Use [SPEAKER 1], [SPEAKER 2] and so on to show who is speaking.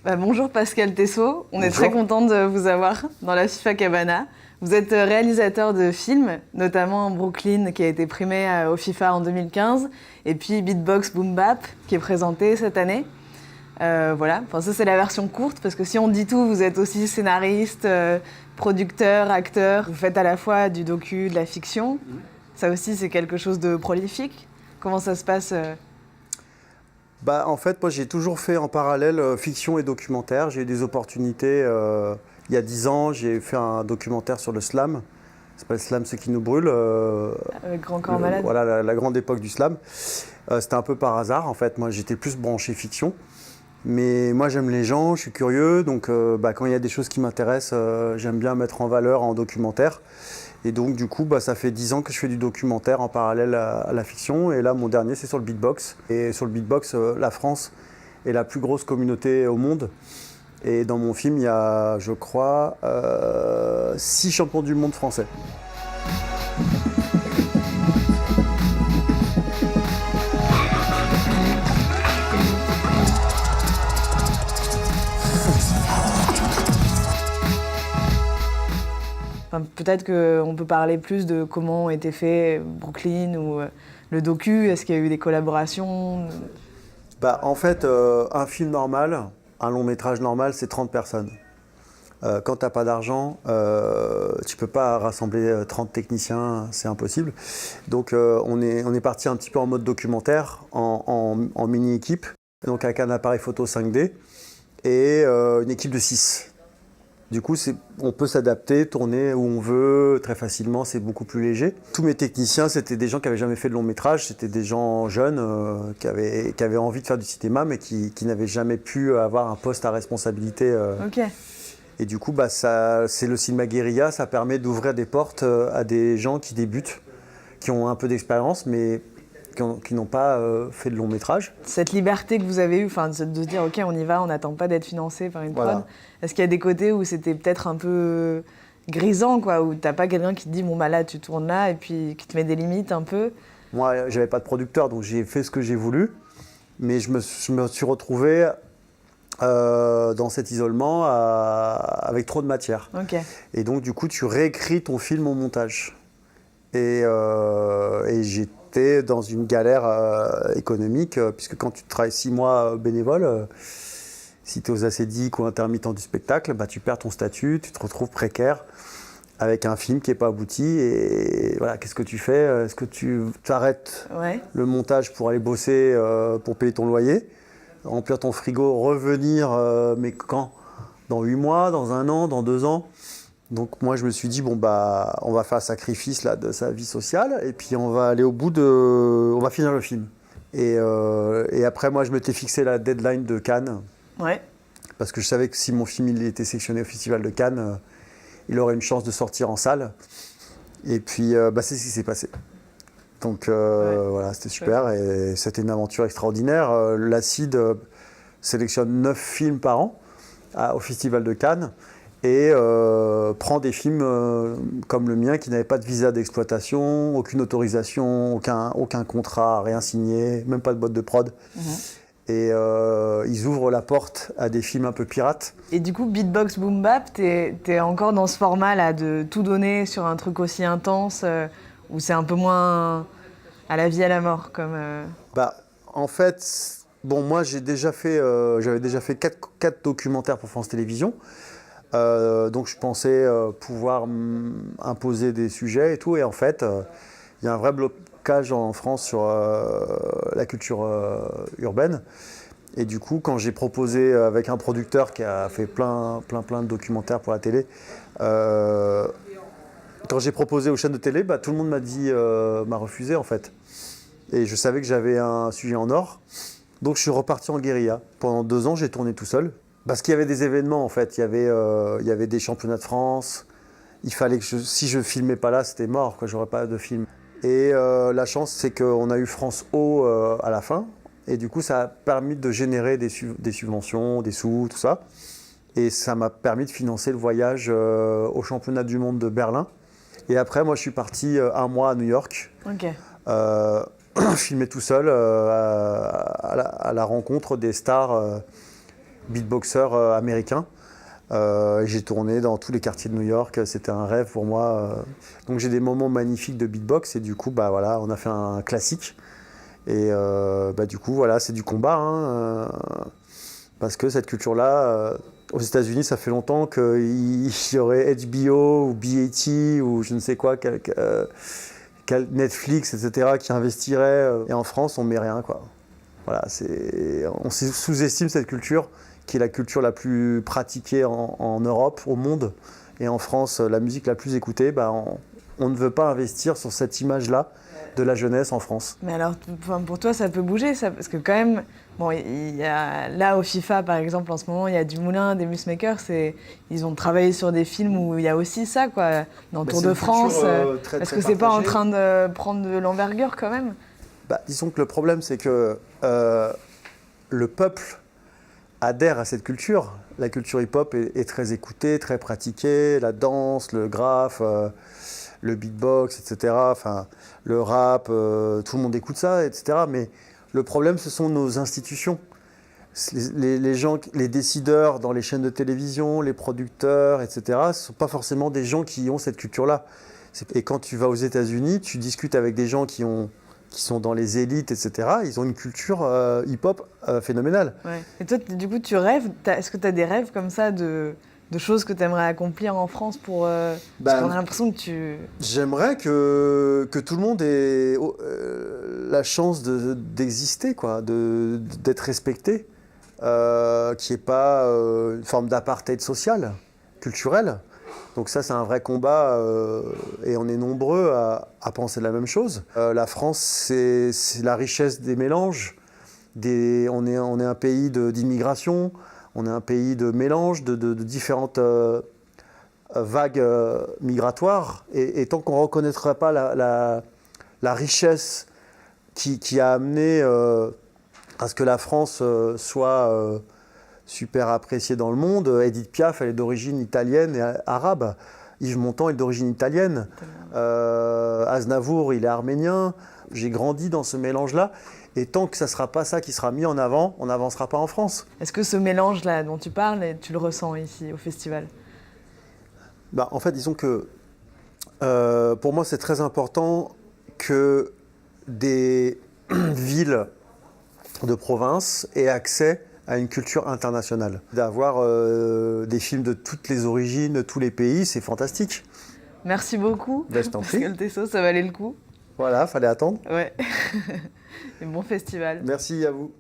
[SPEAKER 1] Bonjour Pascal Tessot, on est
[SPEAKER 2] Bonjour.
[SPEAKER 1] très content de vous avoir dans la FIFA Cabana. Vous êtes réalisateur de films, notamment Brooklyn qui a été primé au FIFA en 2015, et puis Beatbox Boom Bap qui est présenté cette année. Voilà, enfin, ça c'est la version courte parce que si on dit tout, vous êtes aussi scénariste, producteur, acteur. Vous faites à la fois du docu, de la fiction. Ça aussi c'est quelque chose de prolifique. Comment ça se passe
[SPEAKER 2] En fait, moi j'ai toujours fait en parallèle fiction et documentaire. J'ai eu des opportunités. Il y a 10 ans, j'ai fait un documentaire sur le slam. Ça s'appelle Slam, ce qui nous brûle.
[SPEAKER 1] avec Grand Corps Malade?
[SPEAKER 2] Voilà, la grande époque du slam. C'était un peu par hasard en fait. Moi j'étais plus branché fiction. Mais moi j'aime les gens, je suis curieux. Donc quand il y a des choses qui m'intéressent, j'aime bien mettre en valeur en documentaire. Et donc du coup, ça fait 10 ans que je fais du documentaire en parallèle à la fiction. Et là, mon dernier, c'est sur le beatbox. Et sur le beatbox, la France est la plus grosse communauté au monde. Et dans mon film, il y a, je crois, 6 champions du monde français.
[SPEAKER 1] Enfin, peut-être qu'on peut parler plus de comment ont été faits Brooklyn ou le docu. Est-ce qu'il y a eu des collaborations?
[SPEAKER 2] En fait, un film normal, un long métrage normal, c'est 30 personnes. Quand tu n'as pas d'argent, tu ne peux pas rassembler 30 techniciens, c'est impossible. Donc on est parti un petit peu en mode documentaire, en mini-équipe, donc avec un appareil photo 5D et une équipe de 6. Du coup, on peut s'adapter, tourner où on veut très facilement, c'est beaucoup plus léger. Tous mes techniciens, c'était des gens qui n'avaient jamais fait de long métrage, c'était des gens jeunes qui avaient envie de faire du cinéma, mais qui n'avaient jamais pu avoir un poste à responsabilité.
[SPEAKER 1] Ok.
[SPEAKER 2] Et du coup, c'est le cinéma guérilla, ça permet d'ouvrir des portes à des gens qui débutent, qui ont un peu d'expérience, mais qui n'ont pas fait de long métrage.
[SPEAKER 1] Cette liberté que vous avez eue, de se dire ok, on y va, on n'attend pas d'être financé par une prod.
[SPEAKER 2] Voilà.
[SPEAKER 1] Est-ce qu'il y a des côtés où c'était peut-être un peu grisant, quoi, où t'as pas quelqu'un qui te dit bon là tu tournes là et puis qui te met des limites un peu?
[SPEAKER 2] Moi, j'avais pas de producteur, donc j'ai fait ce que j'ai voulu, mais je me suis retrouvé dans cet isolement avec trop de matière.
[SPEAKER 1] Ok.
[SPEAKER 2] Et donc du coup, tu réécris ton film au montage. Et j'étais dans une galère économique, puisque quand tu travailles 6 mois bénévole, si tu es aux acédiques ou intermittent du spectacle, tu perds ton statut, tu te retrouves précaire avec un film qui n'est pas abouti. Et voilà, qu'est-ce que tu fais? Est-ce que tu arrêtes le montage pour aller bosser, pour payer ton loyer, remplir ton frigo, revenir, mais quand? Dans 8 mois, dans 1 an, dans 2 ans? Donc moi je me suis dit on va faire un sacrifice là, de sa vie sociale et puis on va aller on va finir le film. Et après moi je m'étais fixé la deadline de Cannes.
[SPEAKER 1] Ouais.
[SPEAKER 2] Parce que je savais que si mon film il était sélectionné au Festival de Cannes, il aurait une chance de sortir en salle. Et puis c'est ce qui s'est passé. Donc voilà, c'était super et c'était une aventure extraordinaire. L'Acide sélectionne 9 films par an au Festival de Cannes. Et prend des films comme le mien qui n'avaient pas de visa d'exploitation, aucune autorisation, aucun contrat, rien signé, même pas de boîte de prod. Et ils ouvrent la porte à des films un peu pirates.
[SPEAKER 1] Et du coup, Beatbox Boom Bap, t'es encore dans ce format-là de tout donner sur un truc aussi intense où c'est un peu moins à la vie à la mort comme.
[SPEAKER 2] En fait, moi j'avais déjà fait 4 documentaires pour France Télévisions. Donc je pensais pouvoir imposer des sujets et tout. Et en fait, il y a un vrai blocage en France sur la culture urbaine. Et du coup, quand j'ai proposé avec un producteur qui a fait plein de documentaires pour la télé, quand j'ai proposé aux chaînes de télé, tout le monde m'a refusé en fait. Et je savais que j'avais un sujet en or. Donc je suis reparti en guérilla. Pendant 2 ans, j'ai tourné tout seul. Parce qu'il y avait des événements en fait, il y avait des championnats de France, il fallait que si je filmais pas là, c'était mort, j'aurais pas de film. Et la chance c'est qu'on a eu France O à la fin, et du coup ça a permis de générer des subventions, des sous, tout ça. Et ça m'a permis de financer le voyage au championnat du monde de Berlin. Et après moi je suis parti 1 mois à New York, filmer tout seul à la rencontre des stars beatboxer américain. J'ai tourné dans tous les quartiers de New York, c'était un rêve pour moi. Donc j'ai des moments magnifiques de beatbox et du coup, bah, voilà, on a fait un classique. Et bah, du coup, voilà, c'est du combat, hein, parce que cette culture-là, aux États-Unis, ça fait longtemps qu'il y aurait HBO ou BET ou je ne sais quoi, Netflix, etc., qui investirait. Et en France, on met rien, quoi. Voilà, on sous-estime cette culture, qui est la culture la plus pratiquée en Europe, au monde. Et en France, la musique la plus écoutée, bah, on ne veut pas investir sur cette image-là de la jeunesse en France.
[SPEAKER 1] Mais alors, pour toi, ça peut bouger, ça, parce que quand même, bon, il y a, là, au FIFA, par exemple, en ce moment, il y a Dumoulin, des Musmakers, ils ont travaillé sur des films où il y a aussi ça, quoi, dans Tour de France. Est-ce que c'est pas en train de prendre de l'envergure, quand même?
[SPEAKER 2] Bah, disons que le problème, c'est que le peuple adhère à cette culture. La culture hip-hop est très écoutée, très pratiquée, la danse, le graphe, le beatbox, etc. Enfin, le rap, tout le monde écoute ça, etc. Mais le problème, ce sont nos institutions. Les gens, les décideurs dans les chaînes de télévision, les producteurs, etc., ce ne sont pas forcément des gens qui ont cette culture-là. Et quand tu vas aux États-Unis, tu discutes avec des gens qui sont dans les élites, etc., ils ont une culture hip-hop phénoménale.
[SPEAKER 1] Ouais. Et toi, du coup, tu rêves, est-ce que tu as des rêves comme ça de choses que tu aimerais accomplir en France pour... parce qu'on a l'impression que tu...
[SPEAKER 2] J'aimerais que tout le monde ait la chance d'exister, quoi, d'être respecté, qu'il n'y ait pas une forme d'apartheid social, culturel. Donc ça, c'est un vrai combat et on est nombreux à penser la même chose. La France, c'est la richesse des mélanges. On est un pays d'immigration, on est un pays de mélange de différentes vagues migratoires. Et tant qu'on ne reconnaîtra pas la richesse qui a amené à ce que la France soit... super appréciée dans le monde. Edith Piaf, elle est d'origine italienne et arabe. Yves Montand est d'origine italienne. Aznavour, il est arménien. J'ai grandi dans ce mélange-là. Et tant que ça ne sera pas ça qui sera mis en avant, on n'avancera pas en France.
[SPEAKER 1] Est-ce que ce mélange-là dont tu parles, tu le ressens ici, au festival?
[SPEAKER 2] Bah, en fait, disons que pour moi, c'est très important que des villes de province aient accès à une culture internationale. D'avoir des films de toutes les origines, de tous les pays, c'est fantastique.
[SPEAKER 1] Merci beaucoup.
[SPEAKER 2] Ben, je t'en prie.
[SPEAKER 1] Parce que le Tesso, ça valait le coup.
[SPEAKER 2] Voilà, fallait attendre.
[SPEAKER 1] Ouais. Et bon festival.
[SPEAKER 2] Merci à vous.